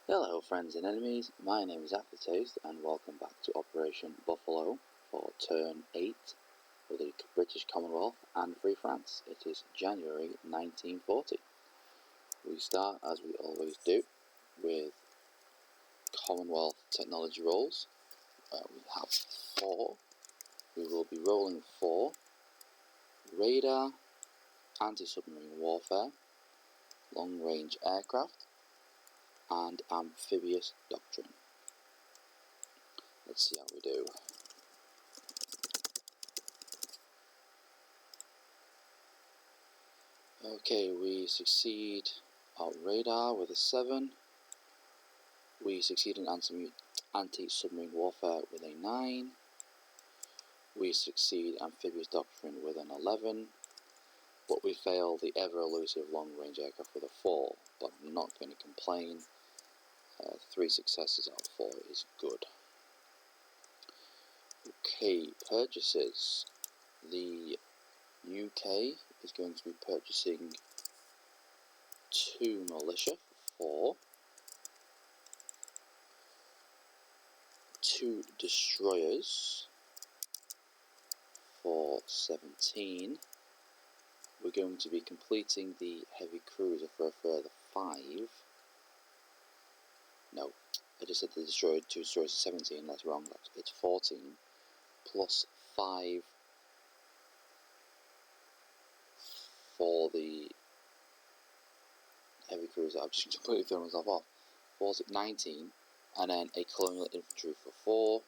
Hello friends and enemies, my name is Aftertaste and welcome back to Operation Buffalo for Turn 8 for the British Commonwealth and Free France. It is January 1940. We start, as we always do, with Commonwealth technology rolls. We have 4. We will be rolling 4. Radar, anti-submarine warfare, long-range aircraft, and amphibious doctrine. Let's see how we do. Okay, we succeed our radar with a 7. We succeed in anti-submarine warfare with a 9. We succeed amphibious doctrine with an 11. But we fail the ever-elusive long-range aircraft with a 4. But I'm not going to complain. 3 successes out of 4 is good. Okay, purchases. The UK is going to be purchasing 2 militia for 4. 2 destroyers for 17. We're going to be completing the heavy cruiser for a further 5. No, I just said the destroyer, 2 destroyers for 17, that's wrong, it's 14. Plus 5 for the heavy cruiser. I've just completely thrown myself off. 19, and then a colonial infantry for 4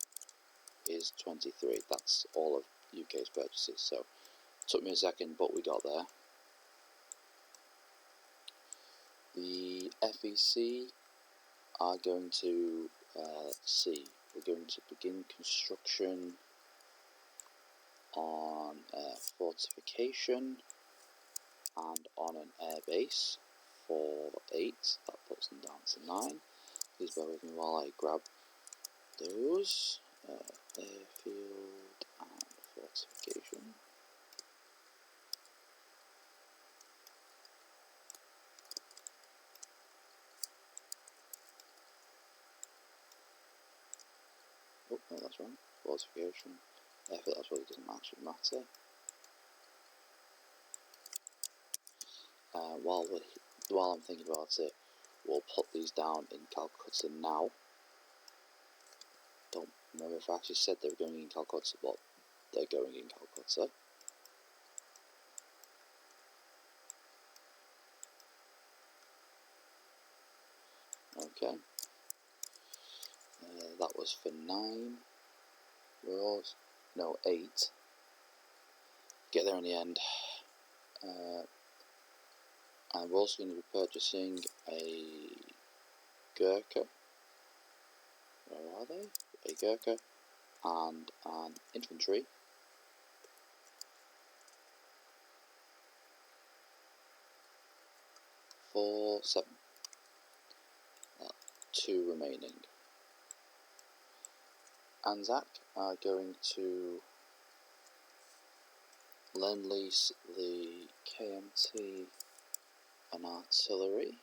is 23. That's all of UK's purchases, so took me a second, but we got there. The FEC are going to, let's see, we're going to begin construction on a fortification and on an air base for 8. That puts them down to 9. Please bear with me while I grab those. Airfield and fortification. Oh, no, that's wrong. Fortification. Airfield, that's what it doesn't actually matter. While I'm thinking about it, we'll put these down in Calcutta now. Don't remember if I actually said they were going in Calcutta, but they're going in Calcutta. Okay. That was for 9. No, 8. Get there in the end. And we're also going to be purchasing a Gurkha. Where are they? A Gurkha and an infantry. For 7. 2 remaining. Anzac are going to lend-lease the KMT and artillery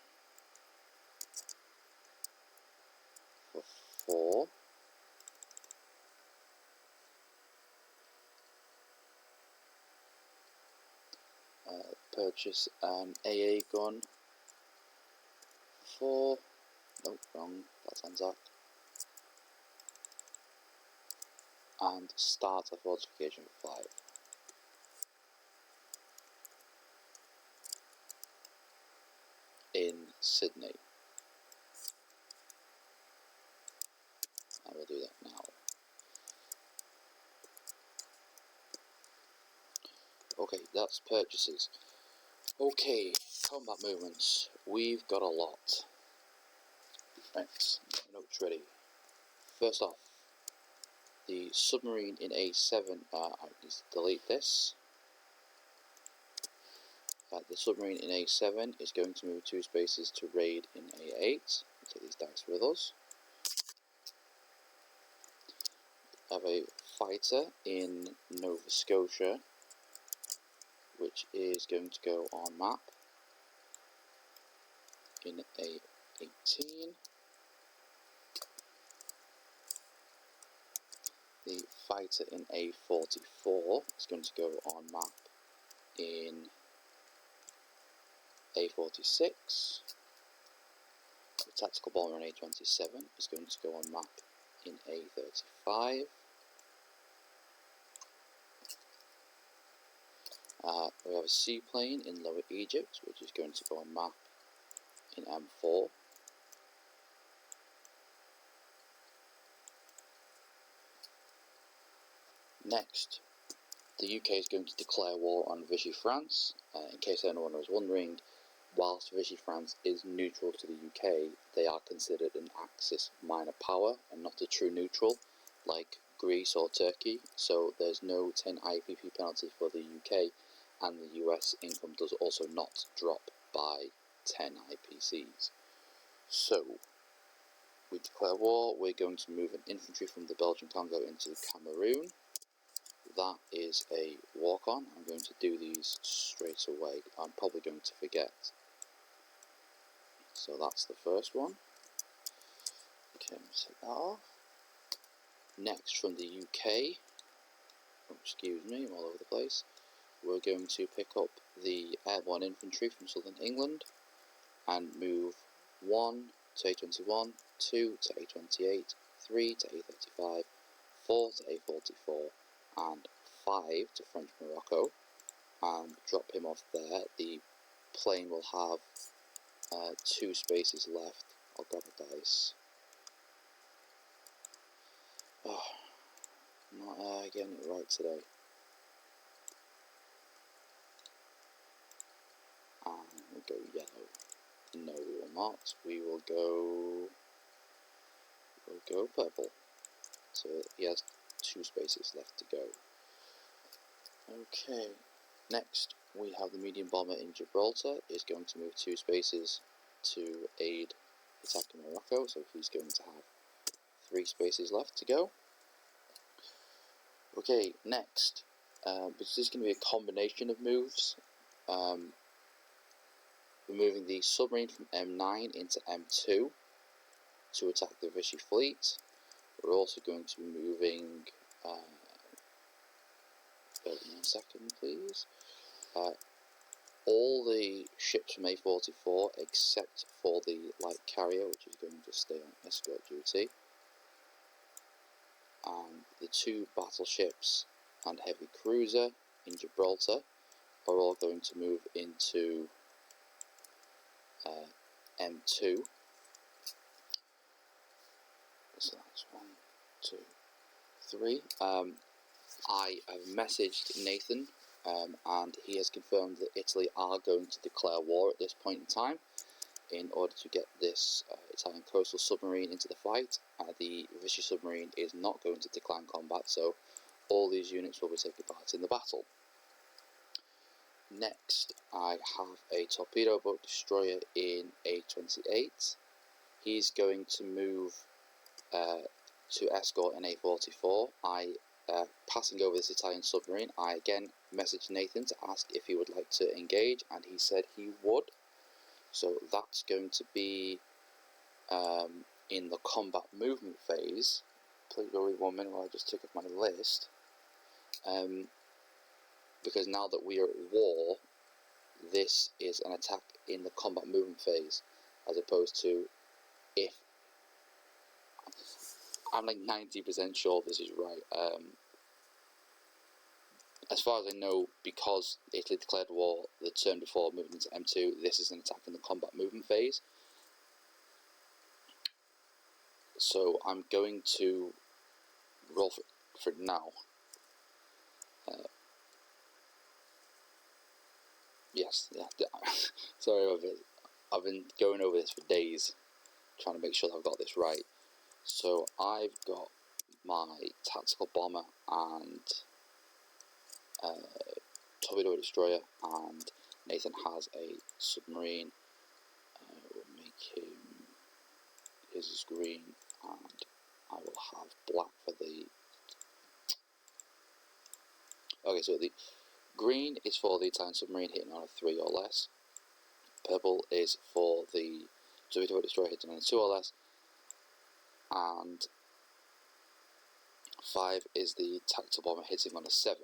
for 4. Purchase an AA gun for 4. Nope, wrong, that's Anzac. And start a fortification for 5. In Sydney. I will do that now. Okay, that's purchases. Okay, combat movements. We've got a lot. Right, notes ready. First off, the submarine in A7, I need to delete this. The submarine in A7 is going to move 2 spaces to raid in A8. We'll take these dice with us. I have a fighter in Nova Scotia, which is going to go on map in A18. The fighter in A44 is going to go on map in A46. The tactical bomber in A27 is going to go on map in A35. We have a seaplane in Lower Egypt, which is going to go on map in M4. Next, the UK is going to declare war on Vichy France. In case anyone was wondering, whilst Vichy France is neutral to the UK, they are considered an Axis minor power and not a true neutral like Greece or Turkey, so there's no 10 IPP penalty for the UK, and the US income does also not drop by 10 IPCs. So, we declare war. We're going to move an infantry from the Belgian Congo into Cameroon. That is a walk-on. I'm going to do these straight away. I'm probably going to forget. So that's the first one. Okay, take that off. Next, from the UK, oh, excuse me, I'm all over the place, we're going to pick up the airborne infantry from southern England and move 1 to A21, 2 to A28, 3 to A35, 4 to A44, and 5 to French Morocco, and drop him off there. The plane will have 2 spaces left. I'll grab a dice. Oh, not getting it right today. And we'll go yellow. No, we will not. We will go purple. So he has 2 spaces left to go. Okay. Next, we have the medium bomber in Gibraltar. Is going to move 2 spaces to aid attacking Morocco. So he's going to have 3 spaces left to go. Okay, next, this is going to be a combination of moves. We're moving the submarine from M9 into M2 to attack the Vichy fleet. We're also going to be moving, bear with me 1 second please, all the ships from A44 except for the light carrier, which is going to stay on escort duty, and the 2 battleships and heavy cruiser in Gibraltar are all going to move into M2. So that's 1, 2, 3. I have messaged Nathan, and he has confirmed that Italy are going to declare war at this point in time in order to get this Italian coastal submarine into the fight. The Vichy submarine is not going to decline combat, so all these units will be taking part in the battle. Next, I have a torpedo boat destroyer in A28. He's going to move to escort an A44. Passing over this Italian submarine, I again messaged Nathan to ask if he would like to engage, and he said he would. So that's going to be in the combat movement phase. Please go with 1 minute while I just tick off my list. Because now that we are at war, this is an attack in the combat movement phase, as opposed to if... I'm like 90% sure this is right. As far as I know, because Italy declared war the turn before moving into M2, this is an attack in the combat movement phase. So I'm going to roll for it now. Yes, yeah. Sorry about this. I've been going over this for days, trying to make sure that I've got this right. So I've got my tactical bomber and torpedo destroyer, and Nathan has a submarine. We'll make him, his is green, and I will have black for the... Okay, so the green is for the Italian submarine hitting on a 3 or less. Purple is for the torpedo destroyer hitting on a 2 or less. And 5 is the tactical bomber hitting on a 7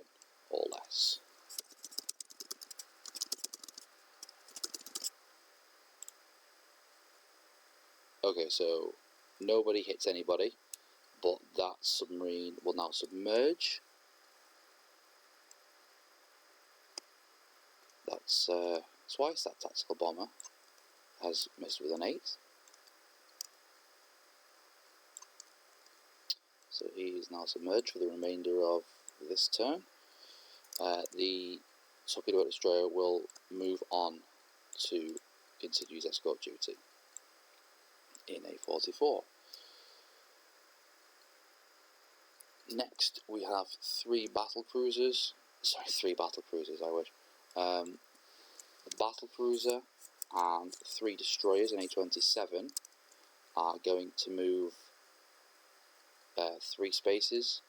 or less. Okay, so nobody hits anybody, but that submarine will now submerge. That's twice that tactical bomber has missed with an 8. So he is now submerged for the remainder of this turn. The torpedo destroyer will move on to continue his escort duty in A44. Next we have 3 battle cruisers. Sorry, 3 battle cruisers, I wish. The battle cruiser and 3 destroyers in A27 are going to move 3 spaces,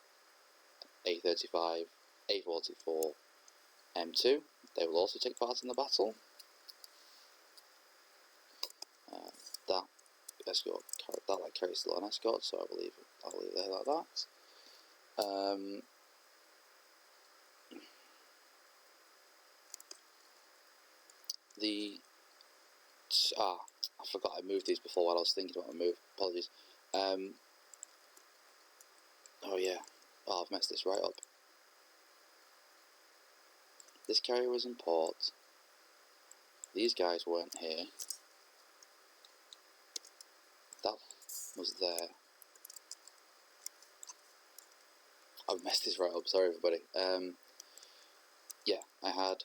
A35, A44, M2. They will also take part in the battle. That escort, that carries still an escort, so I'll leave it there like that. I forgot I moved these before while I was thinking about the move. Apologies. Oh yeah. Oh, I've messed this right up. This carrier was in port. These guys weren't here. That was there. I've messed this right up. Sorry, everybody. Yeah, I had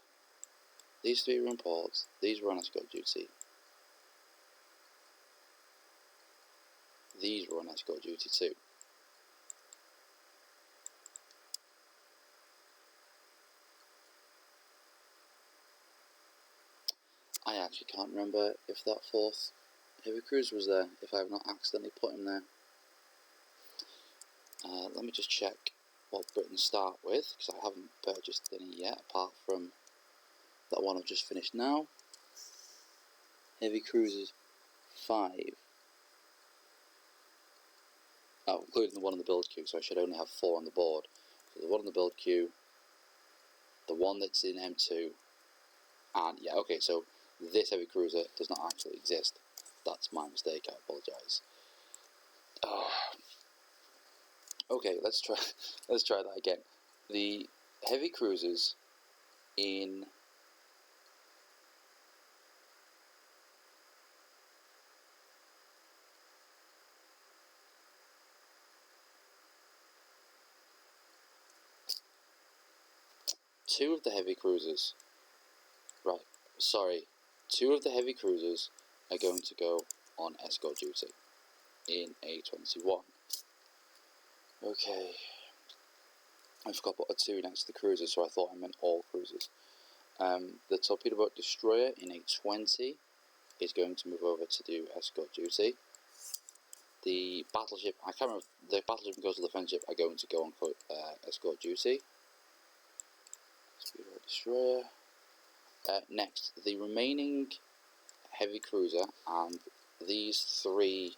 these 3 were in port. These were on escort duty. These were on escort duty too. I actually can't remember if that 4th heavy cruiser was there, if I have not accidentally put him there. Let me just check what Britain start with, because I haven't purchased any yet, apart from that one I've just finished now. Heavy cruisers 5. Oh, including the one on the build queue, so I should only have 4 on the board. So the one on the build queue, the one that's in M2, and yeah, okay, so this heavy cruiser does not actually exist. That's my mistake, I apologise. Okay, let's try that again. The heavy cruisers in two of the heavy cruisers are going to go on escort duty in A21. Okay, I forgot to put a 2 next to the cruisers, so I thought I meant all cruisers. The torpedo boat destroyer in A20 is going to move over to do escort duty. The battleship, I can't remember, the battleship and coastal defence ship are going to go on escort duty. Torpedo boat destroyer. Next, the remaining heavy cruiser and these 3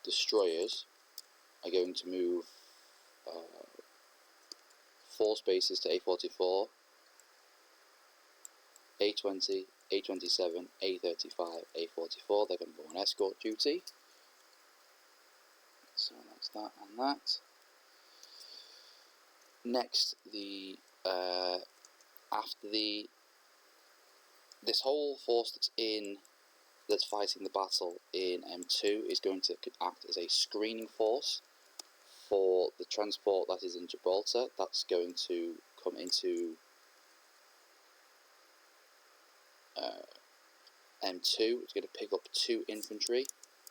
destroyers are going to move 4 spaces to A44, A20, A27, A35, A44. They're going to go on escort duty. So that's that and that. Next, this whole force that's fighting the battle in M2 is going to act as a screening force for the transport that is in Gibraltar. That's going to come into M2. It's going to pick up 2 infantry,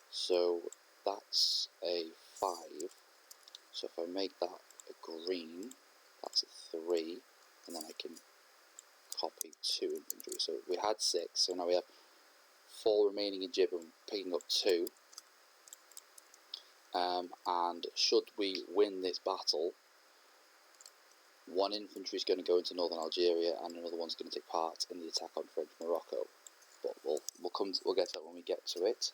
so that's a 5. So if I make that a green, that's a 3, and then I can copy 2 infantry. So we had 6, so now we have 4 remaining in Gib and picking up 2. And should we win this battle, 1 infantry is going to go into northern Algeria and another one's going to take part in the attack on French Morocco. But we'll get to that when we get to it.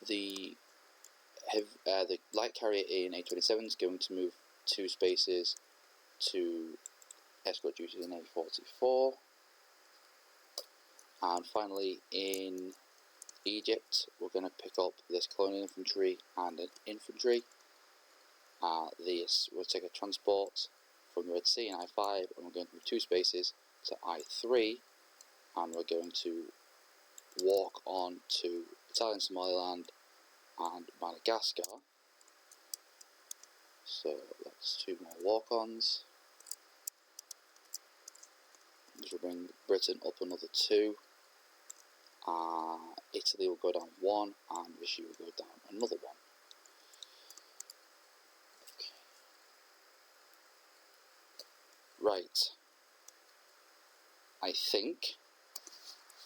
the light carrier in A27 is going to move 2 spaces to escort duties in A44. And finally, in Egypt, we're going to pick up this colonial infantry and an infantry. We'll take a transport from the Red Sea in I5, and we're going to move 2 spaces to I3, and we're going to walk on to Italian Somaliland and Madagascar. So that's 2 more walk-ons. This will bring Britain up another 2. Italy will go down 1, and Vichy will go down another 1. Okay. Right. I think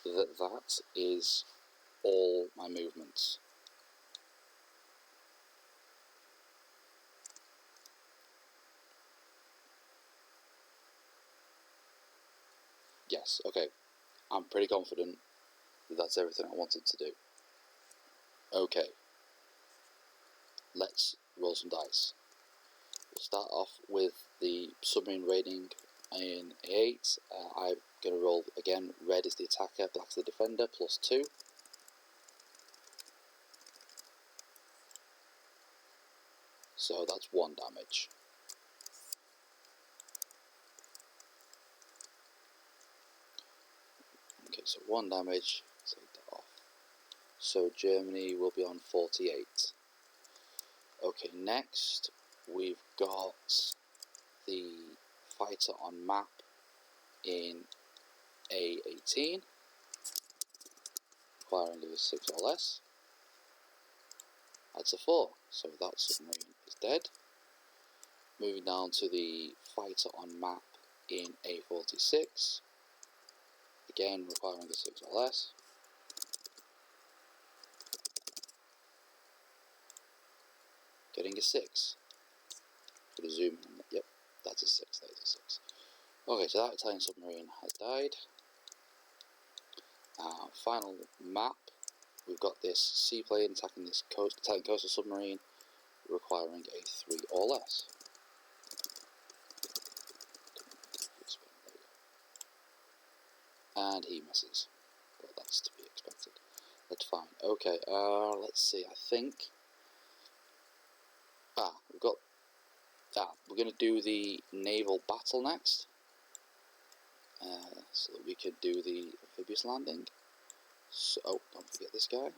that is all my movements. Yes, okay. I'm pretty confident that that's everything I wanted to do. Okay. Let's roll some dice. We'll start off with the submarine raiding in A8. I'm going to roll again. Red is the attacker, black is the defender, +2. So that's 1 damage. Okay, so 1 damage, take that off. So Germany will be on 48. Okay, next we've got the fighter on map in A18, requiring a 6 or less. That's a 4, so that submarine is dead. Moving down to the fighter on map in A46, again requiring a 6 or less. Getting a 6. Put a zoom in. Yep, that's a 6. That is a 6. Okay, so that Italian submarine has died. Final map. We've got this seaplane attacking this Italian coastal submarine, requiring a 3 or less. And he misses. Well, that's to be expected. That's fine. Okay, let's see. I think we're going to do the naval battle next, so that we could do the amphibious landing. So, oh, don't forget this guy.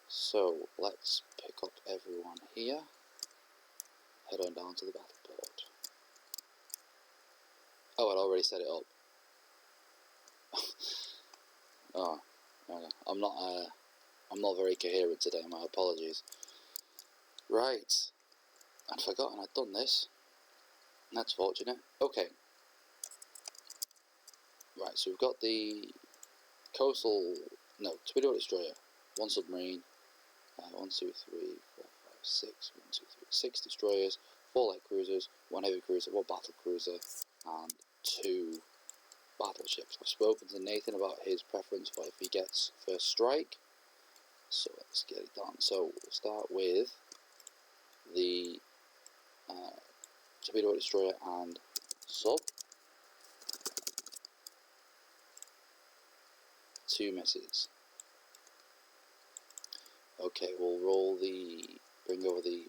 So let's pick up everyone here. Head on down to the battle board. Oh, I'd already set it up. Oh, okay. I'm not very coherent today. My apologies. Right, I'd forgotten I'd done this. That's fortunate. Okay. Right, so we've got the torpedo destroyer, 1 submarine, 1, 2, 3, 4, 5, 6, 1, 2, 3, 6 destroyers, 4 light cruisers, 1 heavy cruiser, 1 battle cruiser, and 2 battleships. I've spoken to Nathan about his preference for if he gets first strike, so let's get it done. So we'll start with the torpedo destroyer and sub. 2 misses. Okay, we'll bring over the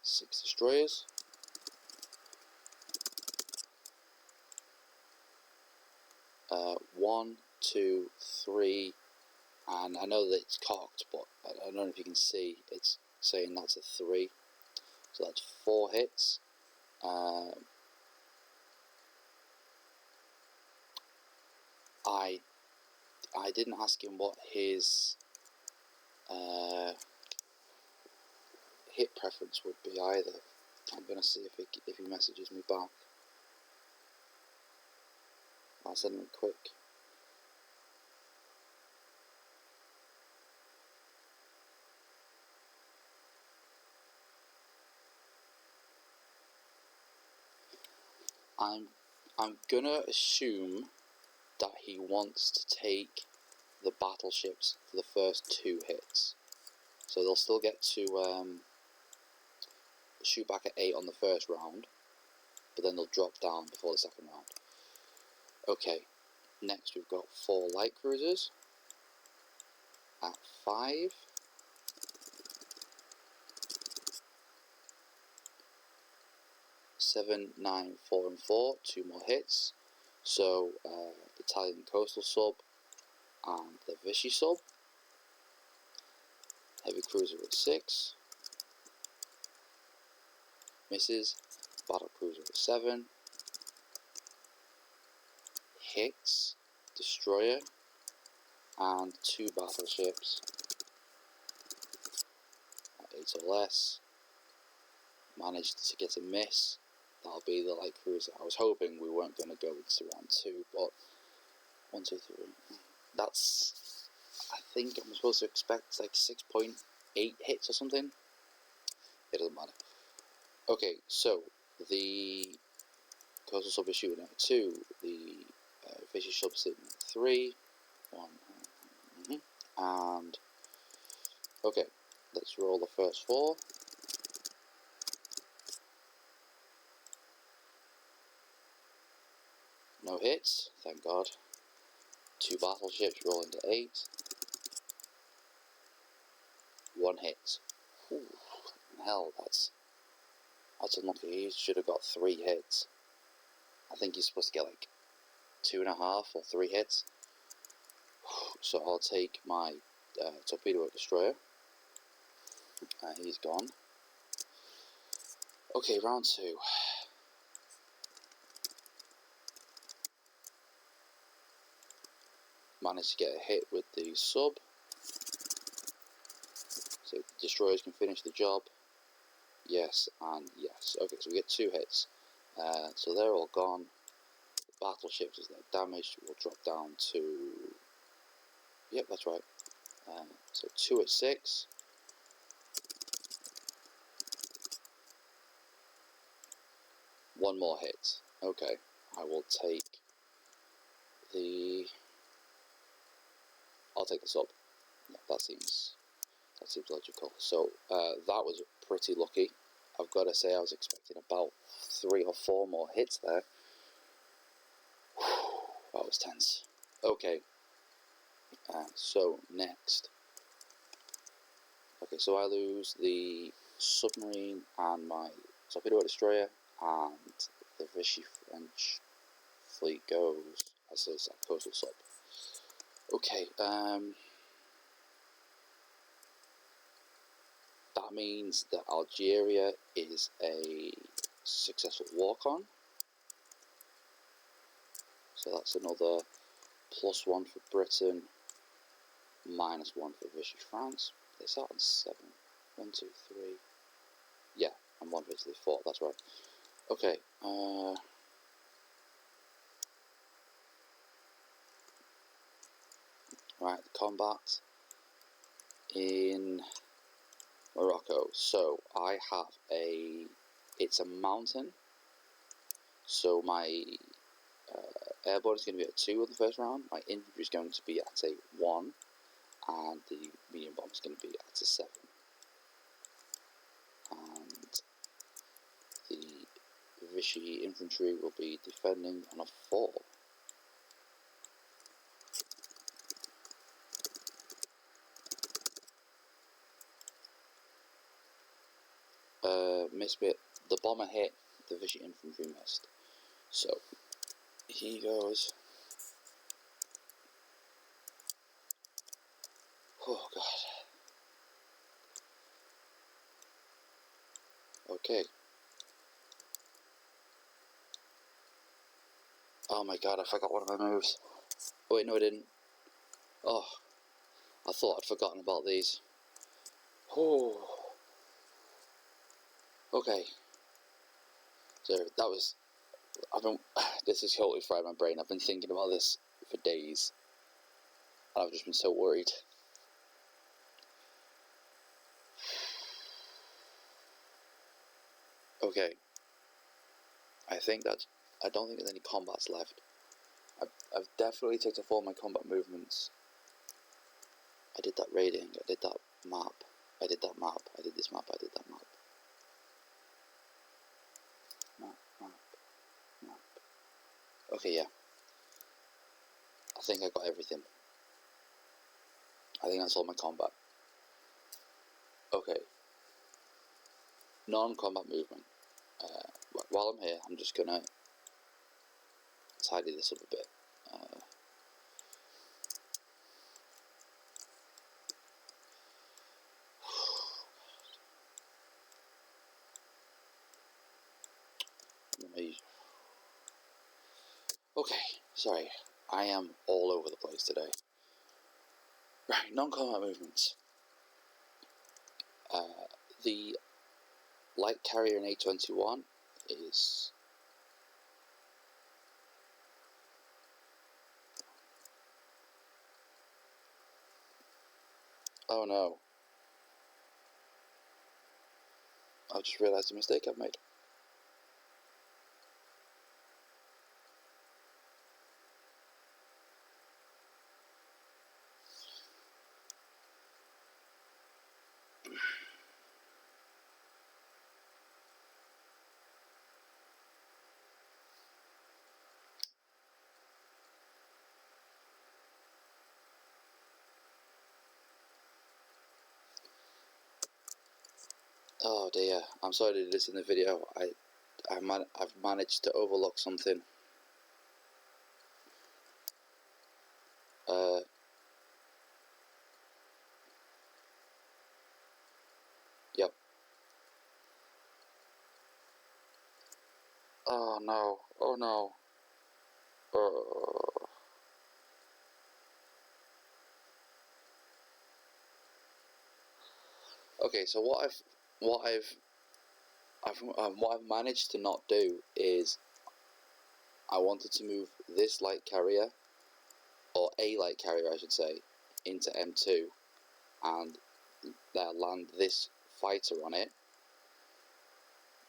6 destroyers. One, 2, 3, and I know that it's cocked, but I don't know if you can see, it's saying that's a 3, so that's 4 hits. I didn't ask him what his hit preference would be either. I'm going to see if he messages me back. I'll send him quick. I'm gonna assume that he wants to take the battleships for the first 2 hits. So they'll still get to shoot back at 8 on the first round, but then they'll drop down before the second round. Okay, next we've got 4 light cruisers at 5. Seven, 9, 4 and 4, 2 more hits. So Italian Coastal Sub and the Vichy Sub. Heavy Cruiser at 6. Misses. Battle Cruiser at 7. Hits. Destroyer. And 2 battleships at 8 or less. Managed to get a miss. That'll be the light cruiser. I was hoping we weren't going to go into round 2, but 1, 2, 3. That's, I think I'm supposed to expect like 6.8 hits or something. It doesn't matter. Okay, so the Coastal Sub is shooting at 2, the Fishy Sub sitting at 3, 1, and okay, let's roll the first 4. No hits, thank God. 2 battleships rolling to 8. 1 hit. Ooh, hell, that's unlucky. He should have got 3 hits. I think he's supposed to get like 2.5 or 3 hits. So I'll take my torpedo destroyer. He's gone. Okay, round 2. Managed to get a hit with the sub. So destroyers can finish the job. Yes and yes. Okay, so we get 2 hits. So they're all gone. The battleships, as they're damaged, will drop down to... Yep, that's right. So 2 at 6. One more hit. Okay, I will take the... I'll take the sub. Yeah, that seems logical. So that was pretty lucky. I've got to say I was expecting about 3 or 4 more hits there. That was tense. Okay, so next. Okay, so I lose the submarine and my torpedo destroyer, and the Vichy French fleet goes as a coastal sub. Okay, that means that Algeria is a successful walk-on. So that's another +1 for Britain, -1 for Vichy France. They start on 7. 1, 2, 3. Yeah, and 1 for Italy, 4. That's right. Okay. Right, combat in Morocco. So I have it's a mountain. So my airborne is going to be at 2 in the first round. My infantry is going to be at a 1, and the medium bomb is going to be at a 7. And the Vichy infantry will be defending on a 4. Missed bit. The bomber hit, the Vichy infantry missed. So he goes. Oh god. Okay. Oh my god, I forgot one of my moves. Oh wait, no I didn't. Oh, I thought I'd forgotten about these. Oh. Okay. So that was... this is totally fried my brain. I've been thinking about this for days. And I've just been so worried. Okay. I don't think there's any combats left. I've definitely ticked off all my combat movements. I did that raiding, I did that map. I did that map. I did this map. I did that map. Map. Okay, yeah. I think I got everything. I think that's all my combat. Okay. Non-combat movement. While I'm here, I'm just gonna tidy this up a bit. Okay, sorry. I am all over the place today. Right, non-combat movements. The light carrier in A21 is... Oh no. I've just realised a mistake I've made. Oh dear, I'm sorry to do this in the video. I've managed to overlook something. Yep. Oh no, oh no. Okay, so what I've managed to not do is I wanted to move this light carrier, or a light carrier I should say, into M2 and land this fighter on it,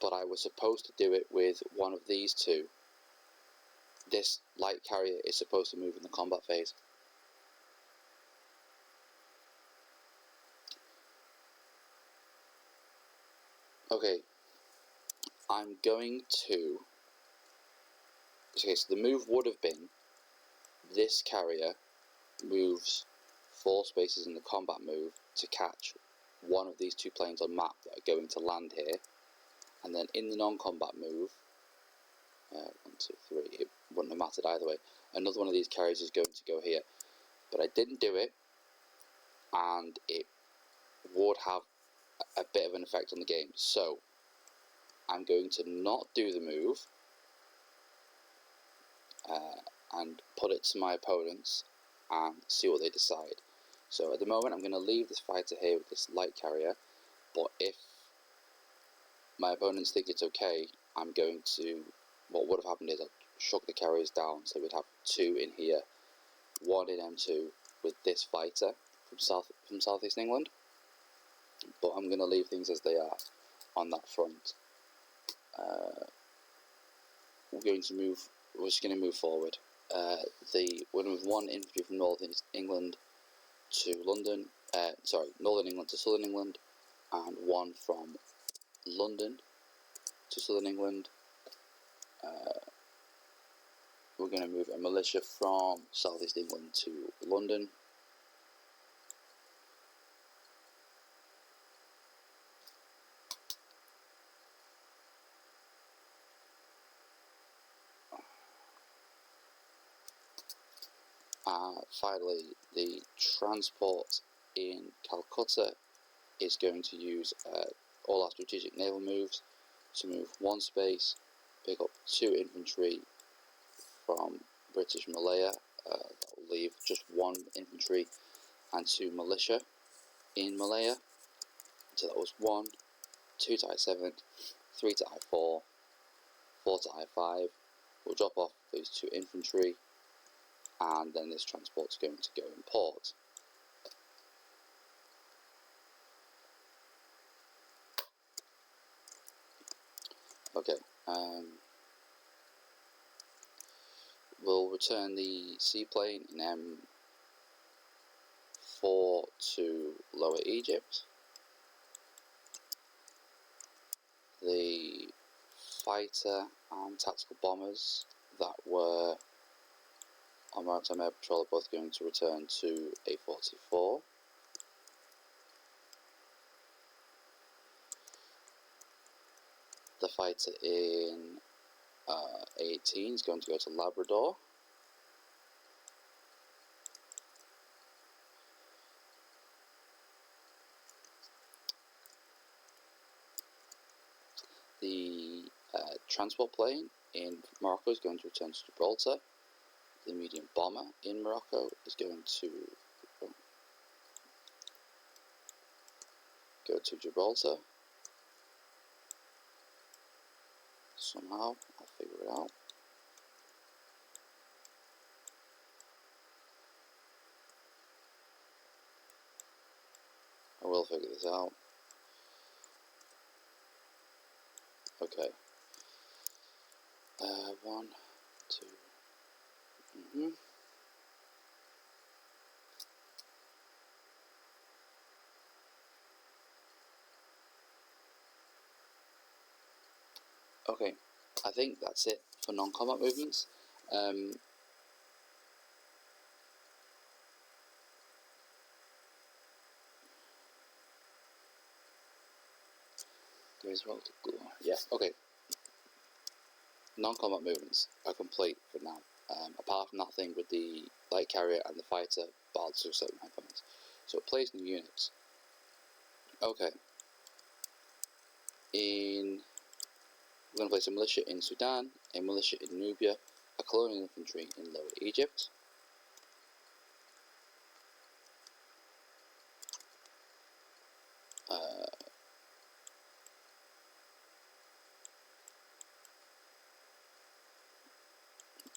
but I was supposed to do it with one of these two. This light carrier is supposed to move in the combat phase. Okay, I'm going to... Okay, so the move would have been this carrier moves 4 spaces in the combat move to catch one of these 2 planes on map that are going to land here, and then in the non-combat move, 1, 2, 3, it wouldn't have mattered either way, another one of these carriers is going to go here. But I didn't do it, and it would have a bit of an effect on the game, so I'm going to not do the move and put it to my opponents and see what they decide. So at the moment I'm going to leave this fighter here with this light carrier, but if my opponents think it's okay, I'm going to... What would have happened is I've shook the carriers down, so we'd have 2 in here, 1 in M2 with this fighter from southeast England. But I'm going to leave things as they are on that front. We're just going to move forward. We're going to move 1 infantry from northern England to London, northern England to southern England, and 1 from London to southern England. We're going to move a militia from southeast England to London. Finally, the transport in Calcutta is going to use all our strategic naval moves to move 1 space, pick up 2 infantry from British Malaya. That will leave just 1 infantry and 2 militia in Malaya. So that was 1, 2 to I-7, 3 to I-4, 4 to I-5. We'll drop off those 2 infantry, and then this transport's going to go in port. Okay, we'll return the seaplane in M4 to Lower Egypt. the fighter and tactical bombers that were on Maritime Air Patrol are both going to return to A44. The fighter in A18 is going to go to Labrador. The transport plane in Morocco is going to return to Gibraltar. The medium bomber in Morocco is going to go to Gibraltar. Somehow, I'll figure it out. I will figure this out. Okay. 1, 2. Okay, I think that's it for non-combat movements. There is well to go. Yeah, okay. Non-combat movements are complete for now. Apart from that thing with the light carrier and the fighter, but I'll do certain high points. So place new units. Okay. We're going to place a militia in Sudan, a militia in Nubia, a colonial infantry in Lower Egypt.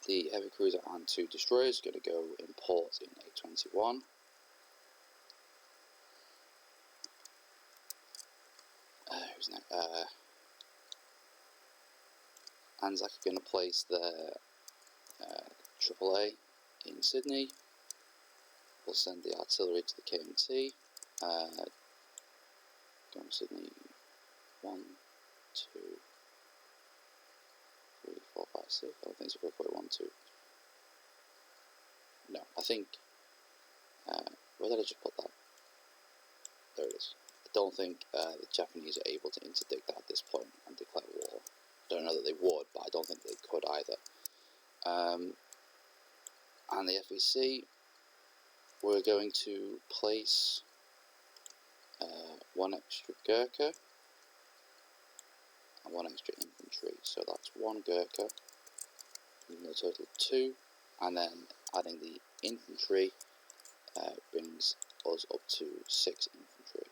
The heavy cruiser and 2 destroyers are going to go in port in A21. Who's next? Anzac are going to place their AAA in Sydney. We'll send the artillery to the KMT. Going to Sydney. 1, 2, 3, 4, 5, 6. I don't think it's going to put 1, 2. No, I think. Where did I just put that? There it is. I don't think the Japanese are able to interdict that at this point and declare war. I don't know that they would, but I don't think they could either. And the FEC, we're going to place 1 extra Gurkha and 1 extra infantry. So that's 1 Gurkha, even a total of 2, and then adding the infantry brings us up to 6 infantry.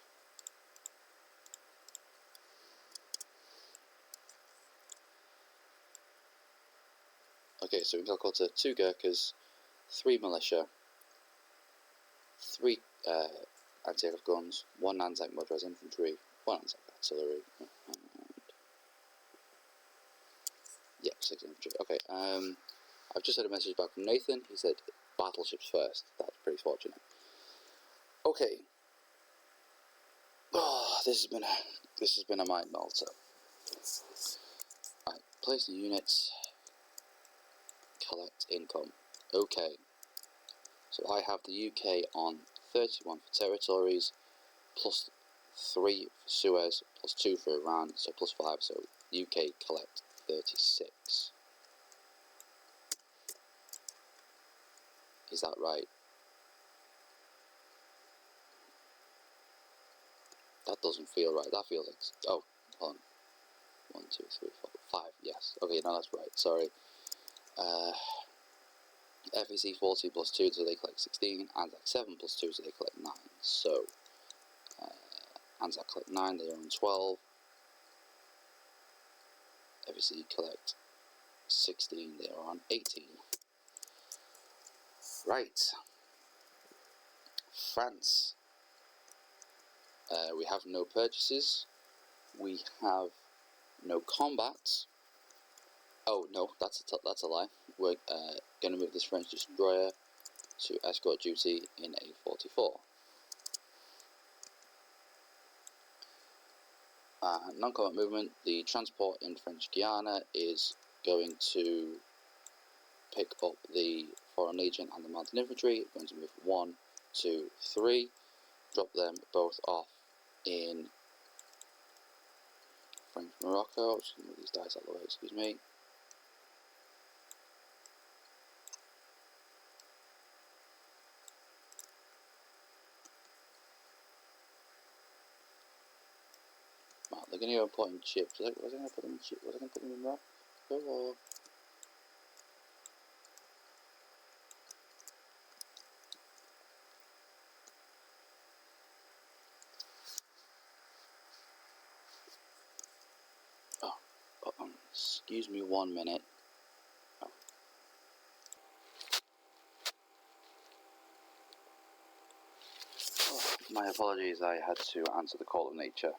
Okay, so in Calcutta, 2 Gurkhas, 3 militia, 3 anti-aircraft guns, 1 Anzac motorised infantry, 1 Anzac artillery, and 6 infantry. Okay, I've just had a message back from Nathan. He said battleships first. That's pretty fortunate. Okay. Oh, this has been a mind melter. Right, place the units. Collect income. Okay. So I have the UK on 31 for territories, plus 3 for Suez, plus 2 for Iran, so plus 5. So UK collect 36. Is that right? That doesn't feel right. That feels like... Oh, hold on. 1, 2, 3, 4, 5. Yes. Okay, no, that's right. Sorry. FEC 40 plus 2, so they collect 16. Anzac 7 plus 2, so they collect 9. So, Anzac collect 9, they own 12. FEC collect 16, they are on 18. Right. France. We have no purchases. We have no combat. Oh no, that's a lie. We're going to move this French destroyer to escort duty in A44. Non-combat movement, the transport in French Guiana is going to pick up the Foreign Legion and the Mounted Infantry. We're going to move 1, 2, 3, drop them both off in French Morocco. Just going to move these dice out of the way, excuse me. Right, they're going to go and put in chips. Was I going to put them in chips? Was I going to put them in Morocco or? Excuse me 1 minute. My apologies, I had to answer the call of nature.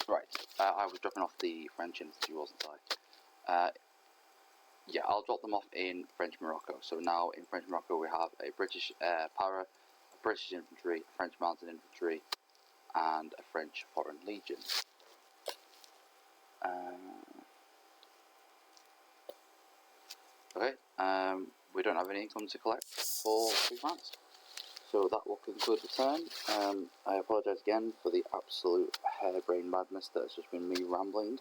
Right, I was dropping off the French infantry, wasn't I? Yeah, I'll drop them off in French Morocco. So now in French Morocco we have a British para, a British infantry, a French mounted infantry, and a French Foreign Legion. Okay, we don't have any income to collect for Free France. So that will conclude the turn. I apologise again for the absolute harebrained madness that has just been me rambling.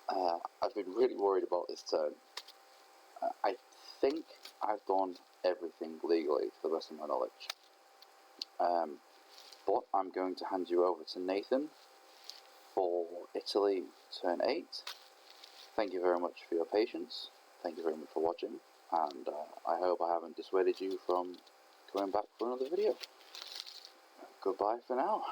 I've been really worried about this turn. I think I've done everything legally to the best of my knowledge. But I'm going to hand you over to Nathan for Italy turn 8. Thank you very much for your patience. Thank you very much for watching. And I hope I haven't dissuaded you from coming back for another video. Goodbye for now.